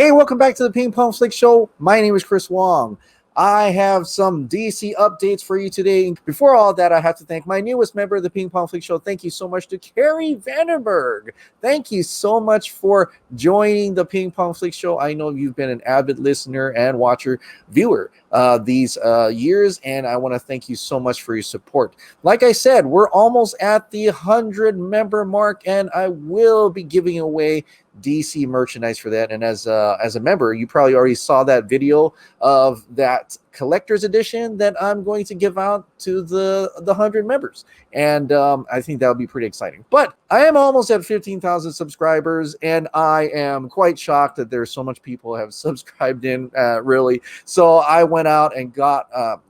Hey, welcome back to the Ping Pong Flix Show. My name is Chris Wong. I have some DC updates for you today. Before all that, I have to thank my newest member of the Ping Pong Flix Show. Thank you so much to Carrie Vandenberg. Thank you so much for joining the Ping Pong Flix Show. I know you've been an avid listener and watcher, viewer these years, and I want to thank you so much for your support. Like I said, we're almost at the 100 member mark, and I will be giving away DC merchandise for that. And as a member, you probably already saw that video of that collector's edition that I'm going to give out to the 100 members, and I think that would be pretty exciting. But I am almost at 15,000 subscribers, and I am quite shocked that there's so much people have subscribed in, really. So I went out and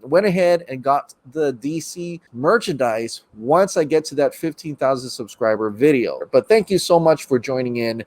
went ahead and got the DC merchandise once I get to that 15,000 subscriber video. But thank you so much for joining in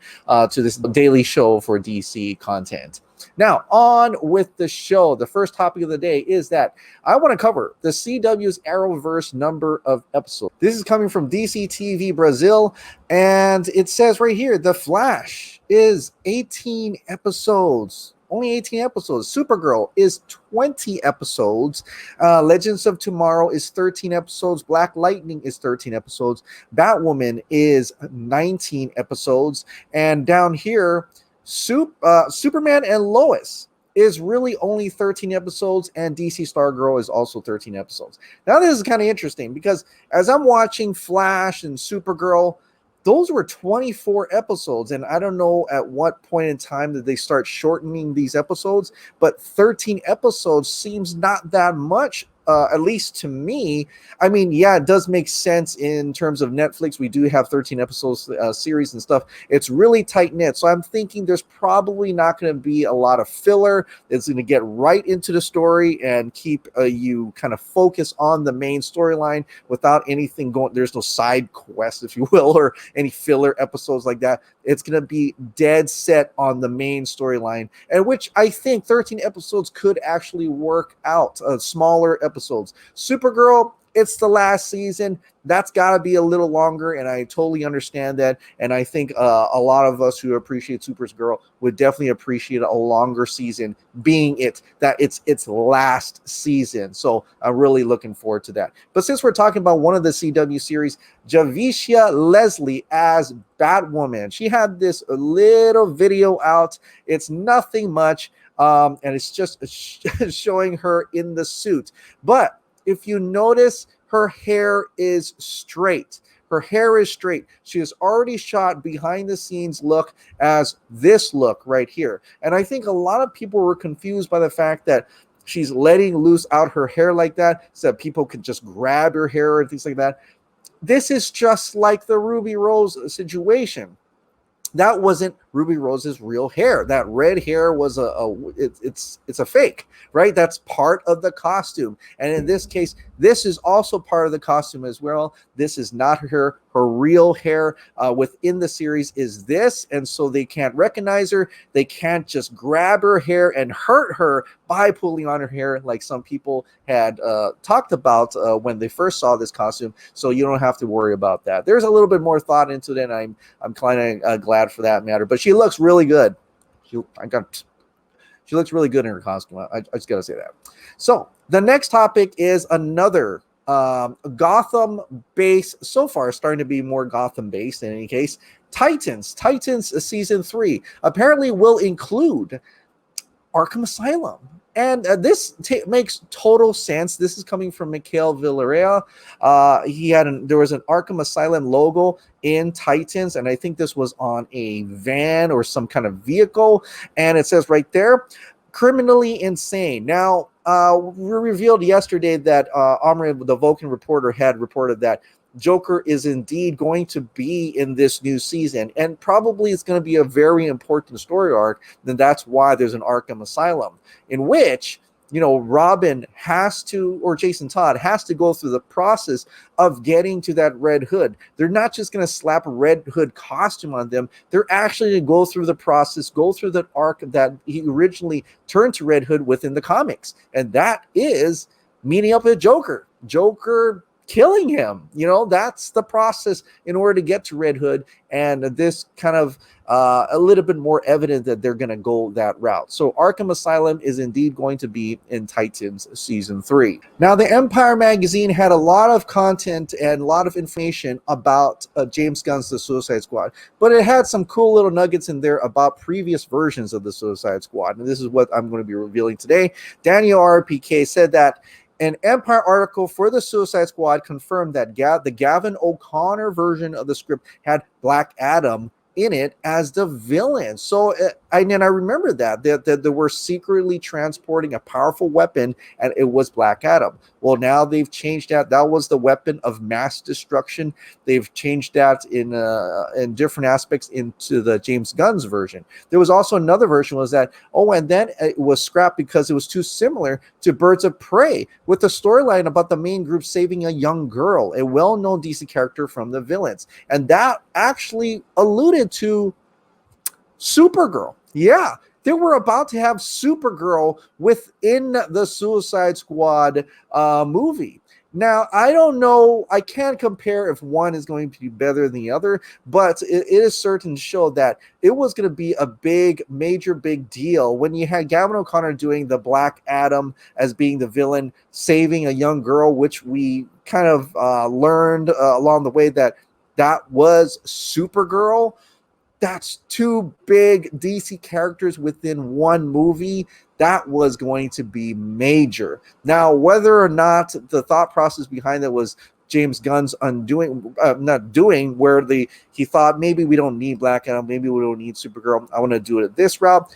to this daily show for DC content. Now, on with the show. The first topic of the day is that I want to cover the CW's Arrowverse number of episodes. This is coming from DC TV Brazil, and it says right here, The Flash is 18 episodes. Only 18 episodes. Supergirl is 20 episodes. Legends of Tomorrow is 13 episodes. Black Lightning is 13 episodes. Batwoman is 19 episodes. And down here, Superman and Lois is really only 13 episodes, and DC Stargirl is also 13 episodes. Now, this is kind of interesting because as I'm watching Flash and Supergirl, those were 24 episodes, and I don't know at what point in time did they start shortening these episodes, but 13 episodes seems not that much. At least to me. I mean, yeah, it does make sense in terms of Netflix. We do have 13 episodes series and stuff. It's really tight knit. So I'm thinking there's probably not going to be a lot of filler. It's going to get right into the story and keep you kind of focus on the main storyline without anything going. There's no side quest, if you will, or any filler episodes like that. It's going to be dead set on the main storyline, and which I think 13 episodes could actually work out. Smaller episodes. Supergirl, it's the last season. That's got to be a little longer, and I totally understand that. And I think a lot of us who appreciate Supergirl would definitely appreciate a longer season, being it's last season. So I'm really looking forward to that. But since we're talking about one of the CW series, Javicia Leslie as Batwoman, she had this little video out. It's nothing much, and it's just showing her in the suit. But if you notice, her hair is straight. Her hair is straight. She has already shot behind the scenes look as this look right here. And I think a lot of people were confused by the fact that she's letting loose out her hair like that so that people could just grab her hair and things like that. This is just like the Ruby Rose situation. That wasn't Ruby Rose's real hair. That red hair was it's a fake, right? That's part of the costume. And in this case, this is also part of the costume as well. This is not her real hair within the series is this. And so they can't recognize her. They can't just grab her hair and hurt her by pulling on her hair like some people had talked about when they first saw this costume. So you don't have to worry about that. There's a little bit more thought into it, and I'm kind of glad for that matter. But she looks really good. She looks really good in her costume. I just got to say that. So the next topic is another Gotham base. So far, starting to be more Gotham based. In any case, Titans season 3 apparently will include Arkham Asylum. And this makes total sense. This is coming from Mikael Villarreal. There was an Arkham Asylum logo in Titans, and I think this was on a van or some kind of vehicle. And it says right there, criminally insane. Now, we revealed yesterday that Omari, the Vulcan reporter, had reported that Joker is indeed going to be in this new season, and probably it's going to be a very important story arc. Then that's why there's an Arkham Asylum in which, you know, Robin has to, or Jason Todd has to go through the process of getting to that Red Hood. They're not just going to slap a Red Hood costume on them. They're actually going to go through the process, go through that arc that he originally turned to Red Hood within the comics. And that is meeting up with Joker. Joker killing him. That's the process in order to get to Red Hood, and this kind of a little bit more evident that they're going to go that route. So Arkham Asylum is indeed going to be in Titans Season 3. Now, the Empire magazine had a lot of content and a lot of information about James Gunn's The Suicide Squad, but it had some cool little nuggets in there about previous versions of the Suicide Squad, and this is what I'm going to be revealing today. Daniel RPK said that an Empire article for the Suicide Squad confirmed that the Gavin O'Connor version of the script had Black Adam in it as the villain. So I remember that they were secretly transporting a powerful weapon, and it was Black Adam. Well, now they've changed that. That was the weapon of mass destruction. They've changed that in different aspects into the James Gunn's version. There was also another version was that, and then it was scrapped because it was too similar to Birds of Prey, with the storyline about the main group saving a young girl, a well-known DC character from the villains. And that actually alluded to Supergirl. Yeah, they were about to have Supergirl within the Suicide Squad movie. Now, I don't know. I can't compare if one is going to be better than the other, but it is certain to show that it was going to be a major deal when you had Gavin O'Connor doing the Black Adam as being the villain, saving a young girl, which we kind of learned along the way that was Supergirl. That's two big DC characters within one movie. That was going to be major. Now, whether or not the thought process behind that was James Gunn's not doing, where he thought maybe we don't need Black Adam, maybe we don't need Supergirl, I want to do it at this route,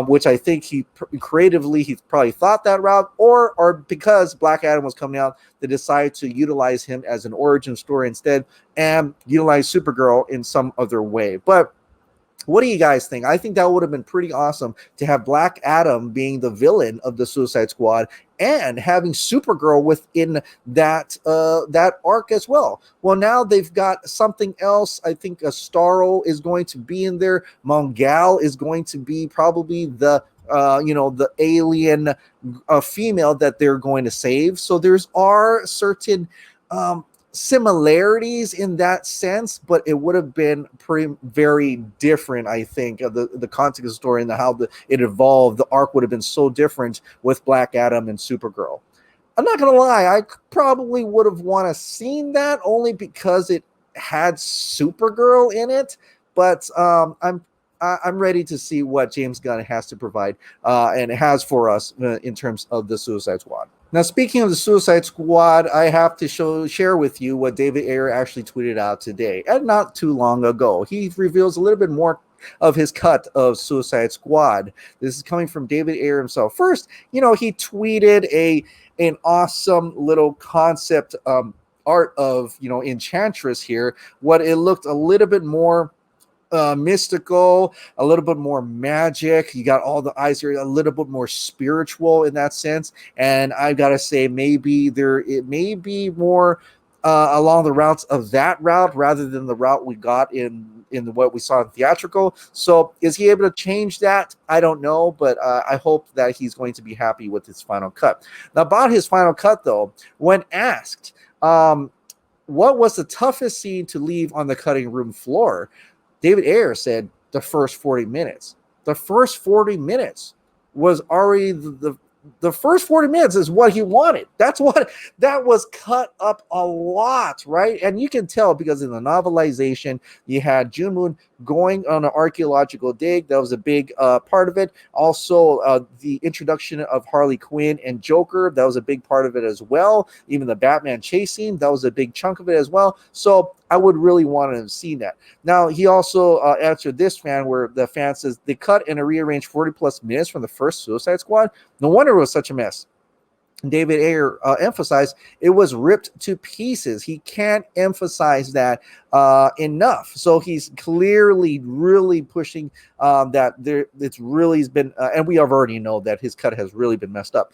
which I think he probably thought that route, or because Black Adam was coming out, they decided to utilize him as an origin story instead and utilize Supergirl in some other way. But what do you guys think? I think that would have been pretty awesome to have Black Adam being the villain of the Suicide Squad and having Supergirl within that arc as well. Well, now they've got something else. I think Starro is going to be in there. Mongal is going to be probably the alien female that they're going to save. So are certain similarities in that sense, but it would have been very different. I think the context of the story and how it evolved, the arc would have been so different with Black Adam and Supergirl. I'm not gonna lie, I probably would have want to seen that only because it had Supergirl in it, but I'm ready to see what James Gunn has to provide and has for us in terms of the Suicide Squad. Now, speaking of the Suicide Squad, I have to share with you what David Ayer actually tweeted out today, and not too long ago. He reveals a little bit more of his cut of Suicide Squad. This is coming from David Ayer himself. First, he tweeted an awesome little concept art of, Enchantress here. What it looked a little bit more mystical, a little bit more magic. You got all the eyes here, a little bit more spiritual in that sense. And I've got to say, it may be more along the routes of that route rather than the route we got in what we saw in theatrical. So is he able to change that? I don't know, but I hope that he's going to be happy with his final cut. Now, about his final cut, though, when asked what was the toughest scene to leave on the cutting room floor, David Ayer said the first 40 minutes. The first 40 minutes was already the first 40 minutes is what he wanted. That was cut up a lot, right? And you can tell because in the novelization, you had June Moon going on an archaeological dig. That was a big part of it. Also, the introduction of Harley Quinn and Joker, that was a big part of it as well. Even the Batman chase scene, that was a big chunk of it as well. So I would really want to have seen that. Now, he also answered this fan where the fan says they cut and rearranged 40 plus minutes from the first Suicide Squad. No wonder it was such a mess. David Ayer emphasized it was ripped to pieces. He can't emphasize that enough. So he's clearly really pushing that it's really been, and we already know that his cut has really been messed up.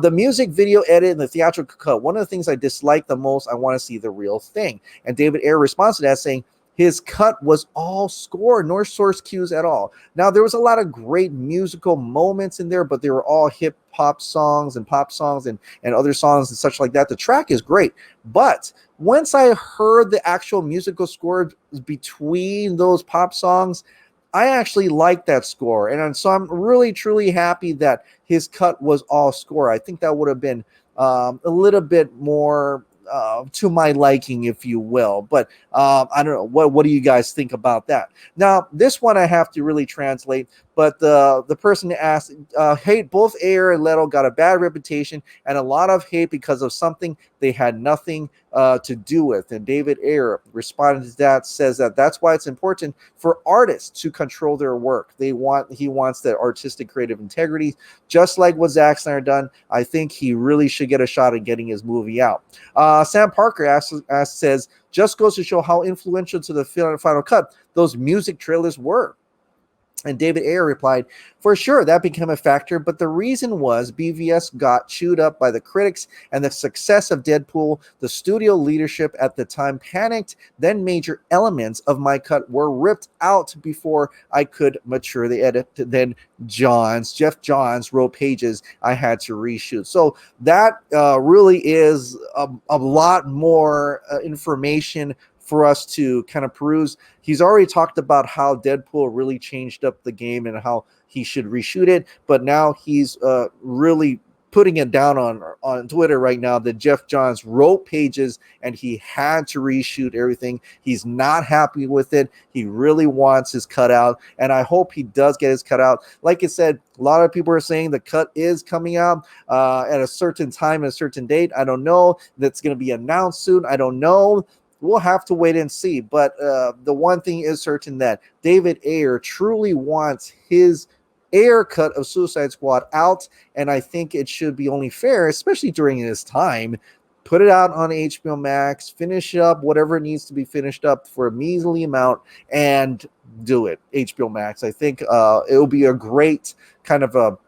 The music video edit and the theatrical cut, one of the things I dislike the most, I want to see the real thing. And David Ayer responds to that saying, his cut was all score, no source cues at all. Now, there was a lot of great musical moments in there, but they were all hip hop songs and pop songs and other songs and such like that. The track is great, but once I heard the actual musical score between those pop songs, I actually like that score. And so I'm really, truly happy that his cut was all score. I think that would have been a little bit more to my liking, if you will. But I don't know. What do you guys think about that? Now, this one I have to really translate. But the person asked, hate both Ayer and Leto got a bad reputation and a lot of hate because of something they had nothing to do with. And David Ayer responded to that, says that that's why it's important for artists to control their work. He wants that artistic creative integrity, just like what Zack Snyder done. I think he really should get a shot at getting his movie out. Sam Parker says, just goes to show how influential to the final cut those music trailers were. And David Ayer replied, for sure, that became a factor, but the reason was BVS got chewed up by the critics and the success of Deadpool. The studio leadership at the time panicked, then major elements of my cut were ripped out before I could mature the edit. Then Jeff Johns wrote pages I had to reshoot. So that really is a lot more information for us to kind of peruse. He's already talked about how Deadpool really changed up the game and how he should reshoot it, but now he's really putting it down on Twitter right now that Jeff Johns wrote pages and he had to reshoot everything. He's not happy with it. He really wants his cut out, and I hope he does get his cut out. Like I said, a lot of people are saying the cut is coming out at a certain time, at a certain date. I don't know. That's going to be announced soon. I don't know. We'll have to wait and see. But the one thing is certain that David Ayer truly wants his Ayer cut of Suicide Squad out, and I think it should be only fair, especially during this time, put it out on HBO Max, finish up whatever needs to be finished up for a measly amount, and do it. HBO Max. I think it will be a great kind of a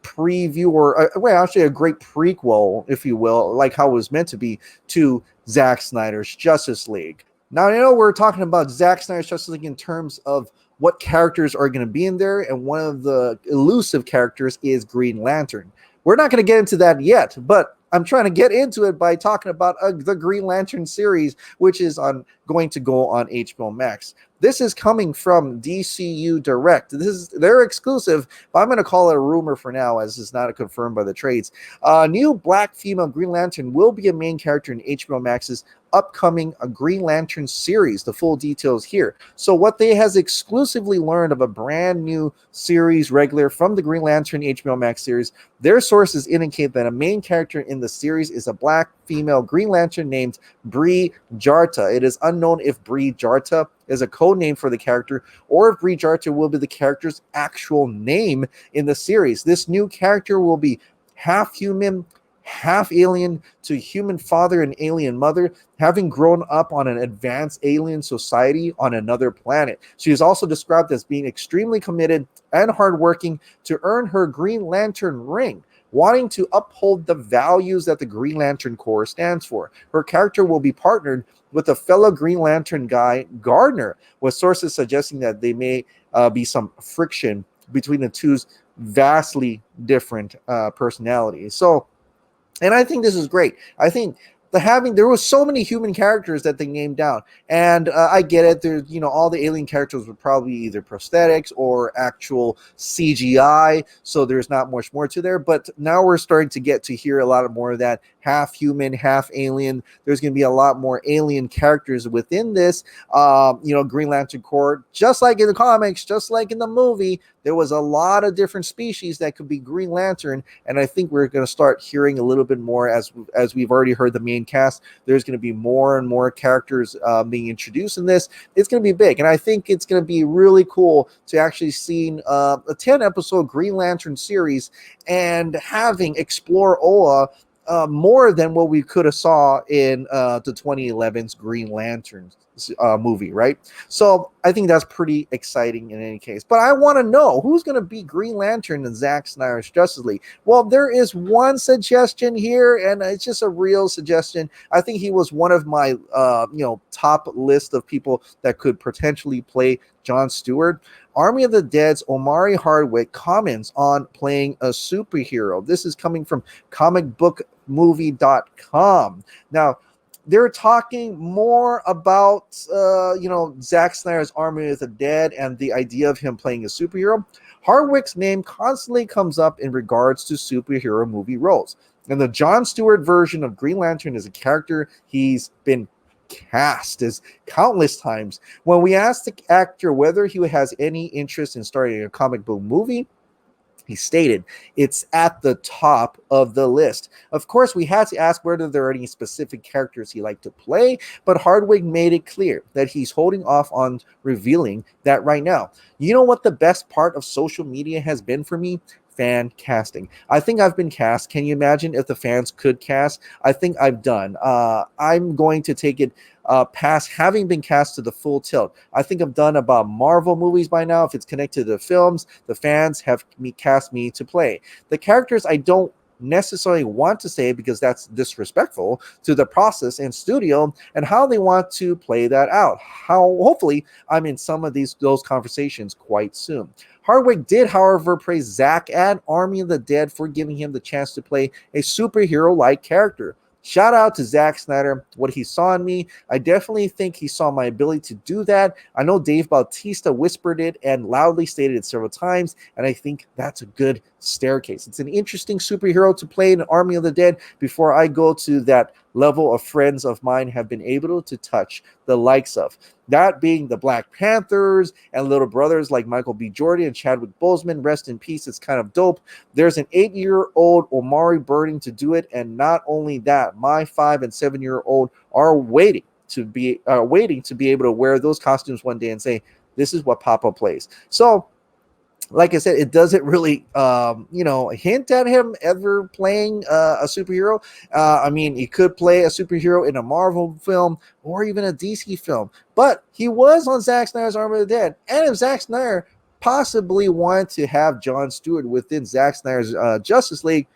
preview, or actually a great prequel, if you will, like how it was meant to be, to Zack Snyder's Justice League. Now, I know we're talking about Zack Snyder's Justice League in terms of what characters are going to be in there, and one of the elusive characters is Green Lantern. We're not going to get into that yet, but I'm trying to get into it by talking about the Green Lantern series, which is going to go on HBO Max. This is coming from DCEU Direct. This is their exclusive, but I'm going to call it a rumor for now, as it's not confirmed by the trades. New black female Green Lantern will be a main character in HBO Max's upcoming Green Lantern series. The full details here. So what they has exclusively learned of a brand new series regular from the Green Lantern HBO Max series, their sources indicate that a main character in the series is a black female Green Lantern named Bree Jarta. It is unknown if Bree Jarta is a code name for the character or if Bree Jarta will be the character's actual name in the series. This new character will be half human, half alien, to human father and alien mother, having grown up on an advanced alien society on another planet. She is also described as being extremely committed and hardworking to earn her Green Lantern ring, wanting to uphold the values that the Green Lantern Corps stands for. Her character will be partnered with a fellow Green Lantern guy, Gardner, with sources suggesting that there may be some friction between the two's vastly different personalities. So, and I think this is great. I think there was so many human characters that they named down, and I get it. There's, all the alien characters were probably either prosthetics or actual CGI, so there's not much more to there. But now we're starting to get to hear a lot more of that half human, half alien. There's going to be a lot more alien characters within this. Green Lantern Corps, just like in the comics, just like in the movie, there was a lot of different species that could be Green Lantern, and I think we're going to start hearing a little bit more as we've already heard the main cast. There's going to be more and more characters being introduced in this. It's going to be big, and I think it's going to be really cool to actually see a 10-episode Green Lantern series and having Explore Oa more than what we could have saw in the 2011's Green Lantern movie, right? So I think that's pretty exciting in any case. But I want to know who's going to be Green Lantern in Zack Snyder's Justice League. Well, there is one suggestion here, and it's just a real suggestion. I think he was one of my top list of people that could potentially play John Stewart. Army of the Dead's Omari Hardwick comments on playing a superhero. This is coming from comicbookmovie.com. Now, they're talking more about, Zack Snyder's Army of the Dead and the idea of him playing a superhero. Hardwick's name constantly comes up in regards to superhero movie roles. And the John Stewart version of Green Lantern is a character he's been cast as countless times. When we asked the actor whether he has any interest in starting a comic book movie, he stated it's at the top of the list. Of course, we had to ask whether there are any specific characters he liked to play, but Hardwick made it clear that he's holding off on revealing that right now. You know what the best part of social media has been for me? Fan casting. I think I've been cast. Can you imagine if the fans could cast? I think I've done. I'm going to take it past having been cast to the full tilt. I think I've done about Marvel movies by now. If it's connected to the films, the fans have cast me to play. The characters I don't necessarily want to say because that's disrespectful to the process and studio and how they want to play that out. Hopefully I'm in some of those conversations quite soon. Hardwick did, however, praise Zack and Army of the Dead for giving him the chance to play a superhero-like character. Shout out to Zack Snyder, what he saw in me. I definitely think he saw my ability to do that. I know Dave Bautista whispered it and loudly stated it several times, and I think that's a good staircase. It's an interesting superhero to play in Army of the Dead before I go to that level of friends of mine have been able to touch the likes of. That being the Black Panthers and little brothers like Michael B. Jordan and Chadwick Boseman. Rest in peace. It's kind of dope. There's an 8-year-old Omari burning to do it. And not only that, my 5 and 7-year-old are waiting to be able to wear those costumes one day and say, this is what Papa plays. So, like I said, it doesn't really, hint at him ever playing a superhero. I mean, he could play a superhero in a Marvel film or even a DC film. But he was on Zack Snyder's Army of the Dead. And if Zack Snyder possibly wanted to have John Stewart within Zack Snyder's Justice League,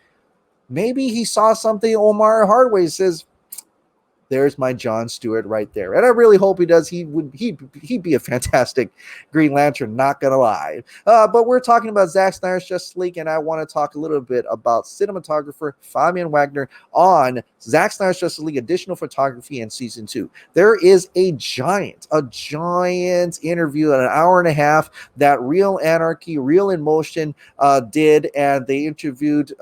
maybe he saw something Omar Hardwick says, there's my John Stewart right there. And I really hope he does. He'd be a fantastic Green Lantern, not gonna lie. But we're talking about Zack Snyder's Justice League, and I want to talk a little bit about cinematographer Fabian Wagner on Zack Snyder's Justice League additional photography in season 2. There is a giant interview in an hour and a half that Real Anarchy, Real in Motion did, and they interviewed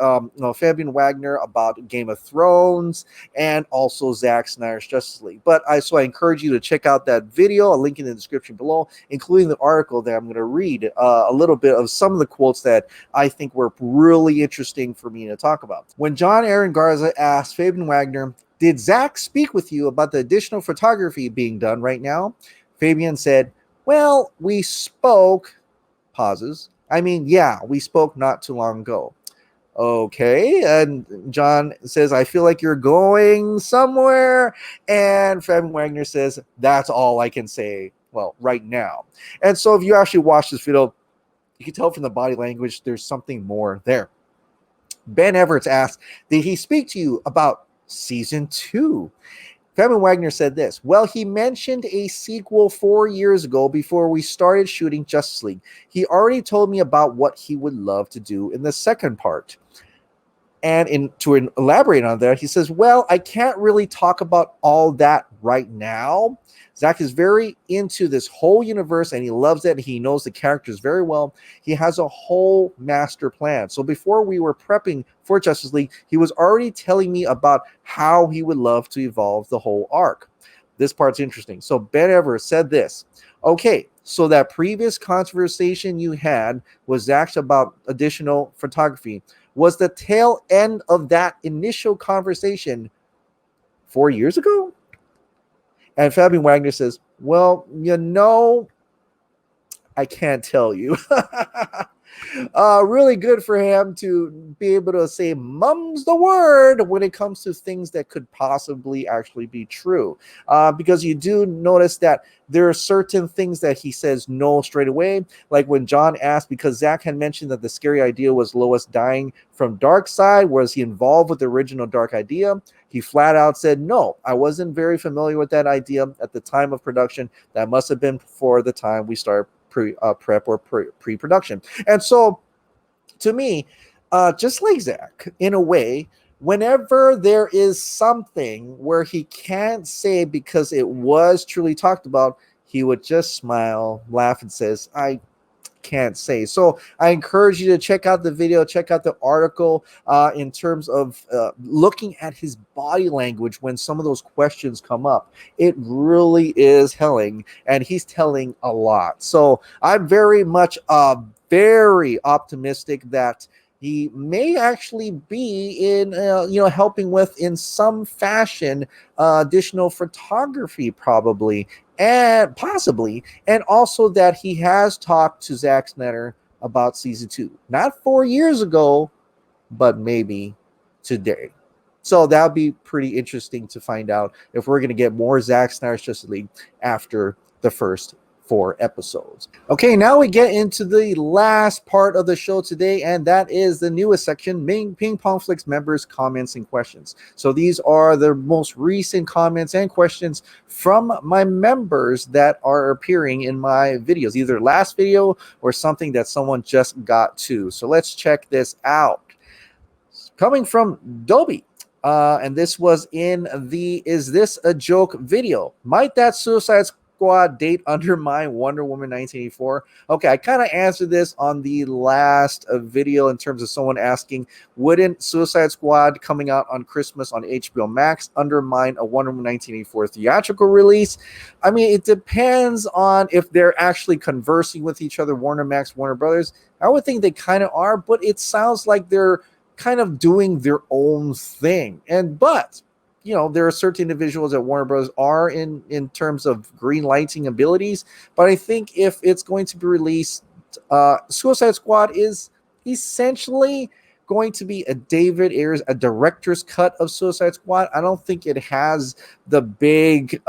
Fabian Wagner about Game of Thrones and also Zack Snyder's Justice League. But I encourage you to check out that video. I'll link in the description below, including the article that I'm going to read a little bit of some of the quotes that I think were really interesting for me to talk about. When John Aaron Garza asked Fabian Wagner, did Zack speak with you about the additional photography being done right now? Fabian said, well, we spoke, pauses. I mean, yeah, we spoke not too long ago. Okay, and John says, I feel like you're going somewhere, and Fabian Wagner says, that's all I can say, well, right now. And so if you actually watch this video, you can tell from the body language there's something more there. Ben Everett asked, did he speak to you about season 2? Fabian Wagner said this, well, he mentioned a sequel 4 years ago before we started shooting Justice League. He already told me about what he would love to do in the second part. And to elaborate on that, he says, well, I can't really talk about all that right now. Zack is very into this whole universe, and he loves it. He knows the characters very well. He has a whole master plan. So before we were prepping for Justice League, he was already telling me about how he would love to evolve the whole arc. This part's interesting. So Ben Everett said this. Okay, so that previous conversation you had was Zack about additional photography. Was the tail end of that initial conversation 4 years ago? And Fabian Wagner says, well, I can't tell you. Really good for him to be able to say mum's the word when it comes to things that could possibly actually be true. Because you do notice that there are certain things that he says no straight away. Like when John asked, because Zack had mentioned that the scary idea was Lois dying from Darkseid, was he involved with the original Dark idea? He flat out said, no, I wasn't very familiar with that idea at the time of production. That must have been before the time we started prep or pre-production. And so to me, just like Zack, in a way, whenever there is something where he can't say because it was truly talked about, he would just smile, laugh, and says, I can't say. So I encourage you to check out the video, check out the article in terms of looking at his body language when some of those questions come up. It really is telling, and he's telling a lot. So I'm very much very optimistic that he may actually be in, helping with in some fashion additional photography, probably, and possibly, and also that he has talked to Zack Snyder about season 2, not 4 years ago, but maybe today. So that would be pretty interesting to find out if we're going to get more Zack Snyder's Justice League after the first 4 episodes. Okay, now we get into the last part of the show today, and that is the newest section, Ping Pong Flix members' comments and questions. So these are the most recent comments and questions from my members that are appearing in my videos, either last video or something that someone just got to. So let's check this out. Coming from Dobie. And this was in the Is This a Joke video. Might that Suicide Squad date undermine Wonder Woman 1984? Okay, I kind of answered this on the last video in terms of someone asking, wouldn't Suicide Squad coming out on Christmas on HBO Max undermine a Wonder Woman 1984 theatrical release? I mean, it depends on if they're actually conversing with each other, Warner Max, Warner Brothers. I would think they kind of are, but it sounds like they're kind of doing their own thing. But there are certain individuals that Warner Bros. Are in terms of green lighting abilities. But I think if it's going to be released, Suicide Squad is essentially going to be a David Ayers, a director's cut of Suicide Squad. I don't think it has the big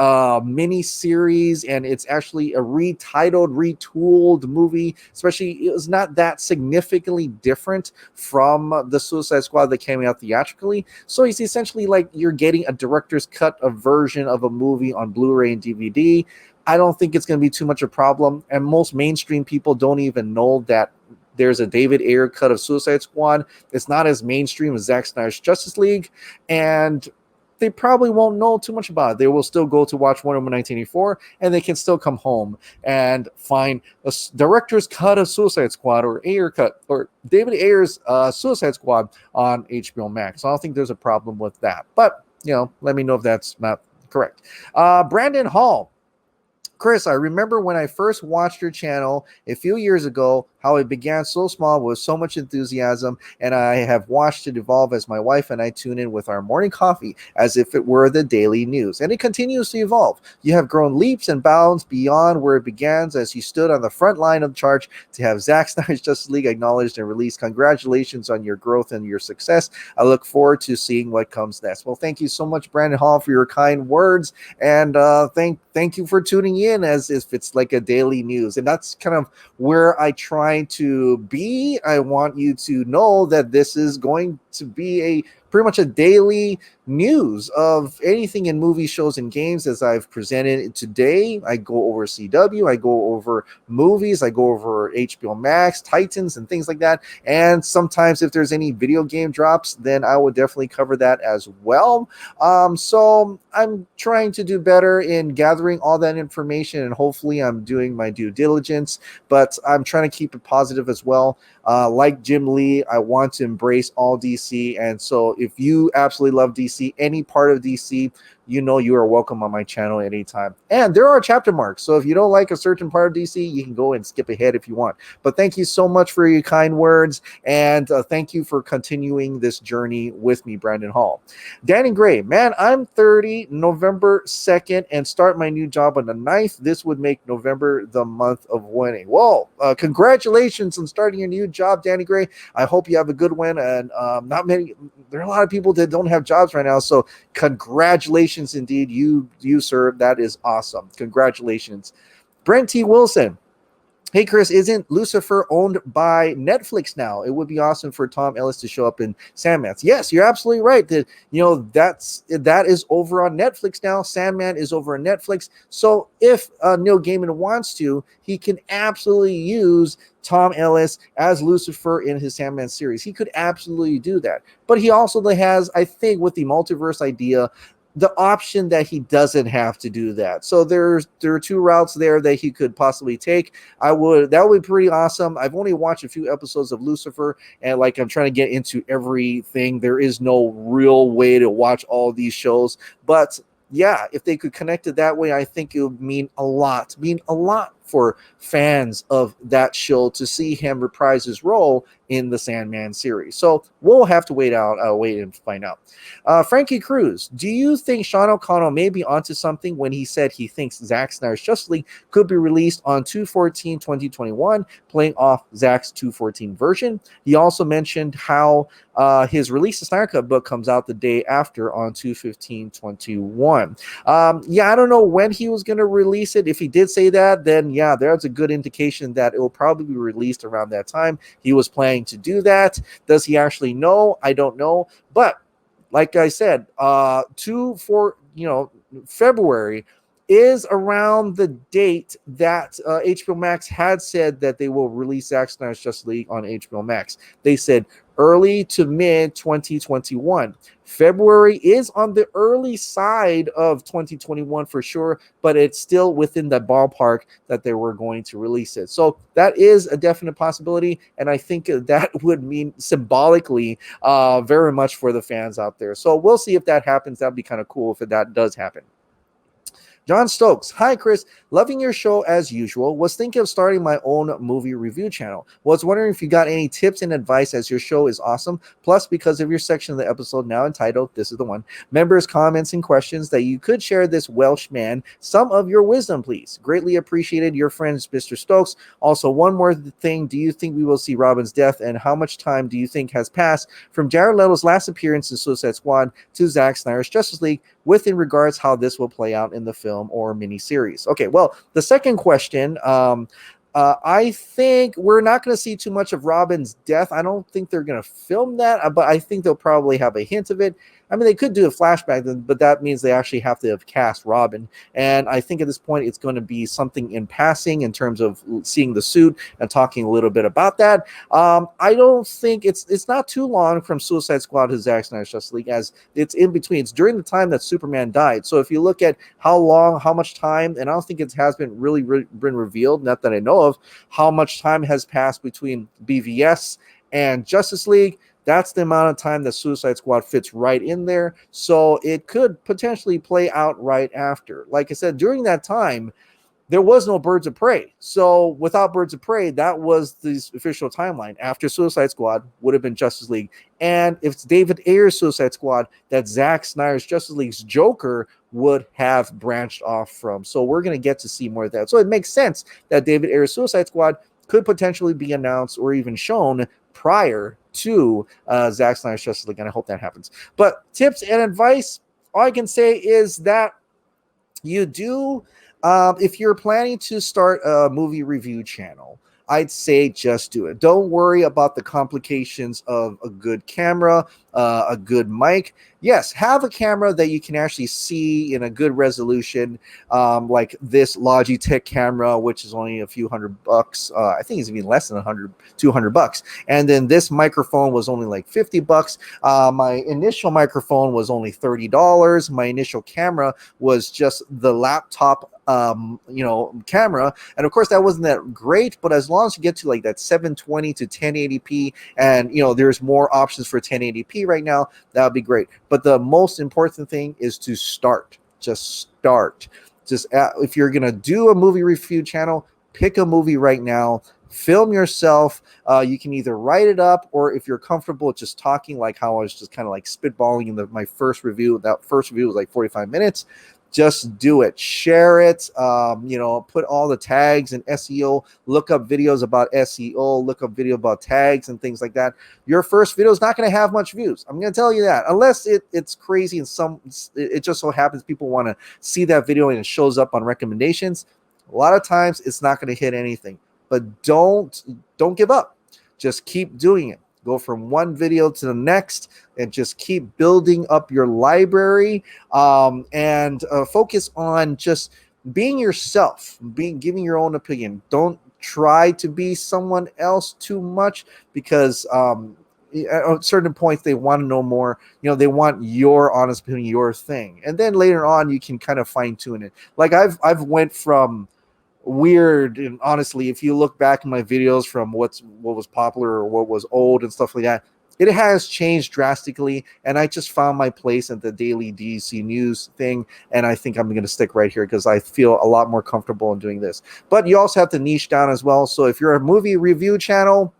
mini series, and it's actually a retitled, retooled movie. Especially, it was not that significantly different from the Suicide Squad that came out theatrically. So it's essentially like you're getting a director's cut, a version of a movie on Blu-ray and DVD. I don't think it's going to be too much of a problem, and most mainstream people don't even know that there's a David Ayer cut of Suicide Squad. It's not as mainstream as Zack Snyder's Justice League, and they probably won't know too much about it. They will still go to watch Wonder Woman 1984, and they can still come home and find a director's cut of Suicide Squad or Ayer cut or David Ayer's Suicide Squad on HBO Max. So I don't think there's a problem with that. But, let me know if that's not correct. Brandon Hall. Chris, I remember when I first watched your channel a few years ago, how it began so small with so much enthusiasm, and I have watched it evolve as my wife and I tune in with our morning coffee as if it were the daily news, and it continues to evolve. You have grown leaps and bounds beyond where it began as you stood on the front line of charge to have Zack Snyder's Justice League acknowledged and released. Congratulations on your growth and your success. I look forward to seeing what comes next. Well, thank you so much, Brandon Hall, for your kind words, and thank you for tuning in as if it's like a daily news, and that's kind of where I try to be. I want you to know that this is going to be pretty much a daily news of anything in movies, shows, and games as I've presented it today. I go over CW, I go over movies, I go over HBO Max, Titans, and things like that. And sometimes if there's any video game drops, then I would definitely cover that as well. So I'm trying to do better in gathering all that information, and hopefully I'm doing my due diligence, but I'm trying to keep it positive as well. Like Jim Lee, I want to embrace all DC, and so if you absolutely love DC, any part of DC, you know you are welcome on my channel at any time. And there are chapter marks, so if you don't like a certain part of DC, you can go and skip ahead if you want. But thank you so much for your kind words, and thank you for continuing this journey with me, Brandon Hall. Danny Gray, man, I'm 30 November 2nd and start my new job on the 9th. This would make November the month of winning. Well, congratulations on starting your new job, Danny Gray. I hope you have a good one. And there are a lot of people that don't have jobs right now. So congratulations indeed. You sir, that is awesome. Congratulations. Brent T. Wilson. Hey, Chris, isn't Lucifer owned by Netflix now? It would be awesome for Tom Ellis to show up in Sandman. Yes, you're absolutely right. That that is over on Netflix now. Sandman is over on Netflix. So if Neil Gaiman wants to, he can absolutely use Tom Ellis as Lucifer in his Sandman series. He could absolutely do that. But he also has, I think, with the multiverse idea, the option that he doesn't have to do that. So there are two routes there that he could possibly take. That would be pretty awesome. I've only watched a few episodes of Lucifer, and like I'm trying to get into everything. There is no real way to watch all these shows, but yeah, if they could connect it that way, I think it would mean a lot for fans of that show to see him reprise his role in the Sandman series. So we'll have to wait and find out. Frankie Cruz, do you think Sean O'Connell may be onto something when he said he thinks Zack Snyder's Justice League could be released on 2/14/2021, playing off Zack's 2/14 version? He also mentioned how his Release the Snyder Cut book comes out the day after on 2/15/21. Yeah, I don't know when he was going to release it. If he did say that, then yeah, there's a good indication that it will probably be released around that time. He was planning to do that. Does he actually know? I don't know. But like I said, February is around the date that HBO Max had said that they will release Zack Snyder's Justice League on HBO Max. They said early to mid 2021. February is on the early side of 2021 for sure, but it's still within the ballpark that they were going to release it. So that is a definite possibility, and I think that would mean symbolically very much for the fans out there. So we'll see if that happens. That'd be kind of cool if that does happen. John Stokes, hi Chris, loving your show as usual. Was thinking of starting my own movie review channel. Was wondering if you got any tips and advice, as your show is awesome. Plus, because of your section of the episode now entitled, this is the one, members' comments and questions, that you could share this Welsh man some of your wisdom, please. Greatly appreciated, your friends, Mr. Stokes. Also, one more thing, do you think we will see Robin's death, and how much time do you think has passed from Jared Leto's last appearance in Suicide Squad to Zack Snyder's Justice League, in regards how this will play out in the film or miniseries? Okay, well, the second question, I think we're not going to see too much of Robin's death. I don't think they're going to film that, but I think they'll probably have a hint of it. I mean, they could do a flashback, but that means they actually have to have cast Robin. And I think at this point, it's going to be something in passing in terms of seeing the suit and talking a little bit about that. I don't think it's not too long from Suicide Squad to Zack Snyder's Justice League, as it's in between. It's during the time that Superman died. So if you look at how much time, and I don't think it has been really been revealed, not that I know of, how much time has passed between BVS and Justice League. That's the amount of time that Suicide Squad fits right in there. So it could potentially play out right after. Like I said, during that time, there was no Birds of Prey. So without Birds of Prey, that was the official timeline. After Suicide Squad would have been Justice League. And if it's David Ayer's Suicide Squad, that Zack Snyder's Justice League's Joker would have branched off from. So we're going to get to see more of that. So it makes sense that David Ayer's Suicide Squad could potentially be announced or even shown prior to Zack Snyder's Justice League, and I hope that happens. But tips and advice, all I can say is that you do, if you're planning to start a movie review channel, I'd say just do it. Don't worry about the complications of a good camera, a good mic. Yes, have a camera that you can actually see in a good resolution, like this Logitech camera, which is only a few $100. I think it's even less than $200. And then this microphone was only like $50. My initial microphone was only $30. My initial camera was just the laptop camera, and of course that wasn't that great, but as long as you get to like that 720 to 1080p, and there's more options for 1080p see right now, that would be great. But the most important thing is to start. Just start. If you're gonna do a movie review channel, pick a movie right now. Film yourself. You can either write it up, or if you're comfortable just talking, like how I was just kind of like spitballing in my first review. That first review was like 45 minutes. Just do it. Share it. Put all the tags and SEO. Look up videos about SEO. Look up video about tags and things like that. Your first video is not going to have much views. I'm going to tell you that, unless it's crazy and it just so happens people want to see that video and it shows up on recommendations. A lot of times it's not going to hit anything. But don't give up. Just keep doing it. Go from one video to the next and just keep building up your library, and focus on just being yourself, giving your own opinion. Don't try to be someone else too much, because at certain points they want to know more. They want your honest opinion, your thing, and then later on you can kind of fine tune it. Like I've went from weird, and honestly, if you look back in my videos from what was popular or what was old and stuff like that, it has changed drastically, and I just found my place at the daily DC news thing, and I think I'm going to stick right here because I feel a lot more comfortable in doing this. But you also have to niche down as well. So if you're a movie review channel,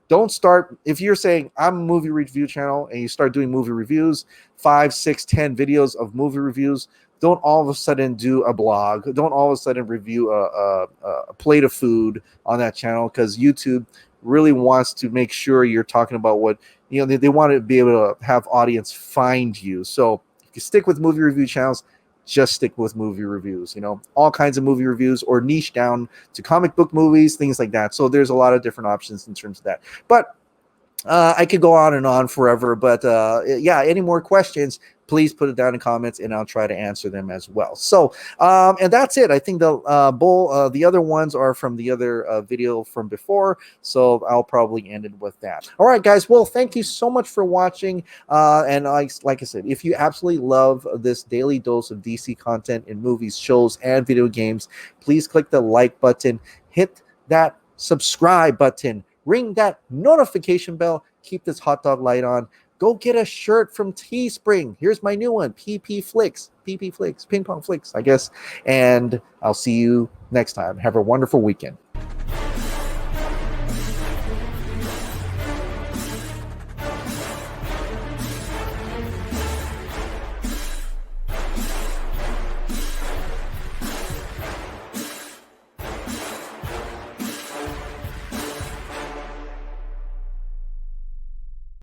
don't start. If you're saying I'm a movie review channel and you start doing movie reviews, 5, 6, 10 videos of movie reviews, don't all of a sudden do a blog. Don't all of a sudden review a plate of food on that channel, because YouTube really wants to make sure you're talking about what, they want to be able to have audience find you. So if you stick with movie review channels, just stick with movie reviews, all kinds of movie reviews, or niche down to comic book movies, things like that. So there's a lot of different options in terms of that. But I could go on and on forever, but yeah, any more questions, please put it down in comments and I'll try to answer them as well. So, and that's it. I think the other ones are from the other video from before. So I'll probably end it with that. All right, guys. Well, thank you so much for watching. And like I said, if you absolutely love this daily dose of DC content in movies, shows, and video games, please click the like button, hit that subscribe button, ring that notification bell, keep this hot dog light on. Go get a shirt from Teespring. Here's my new one, PP Flix, Ping Pong Flix, I guess. And I'll see you next time. Have a wonderful weekend.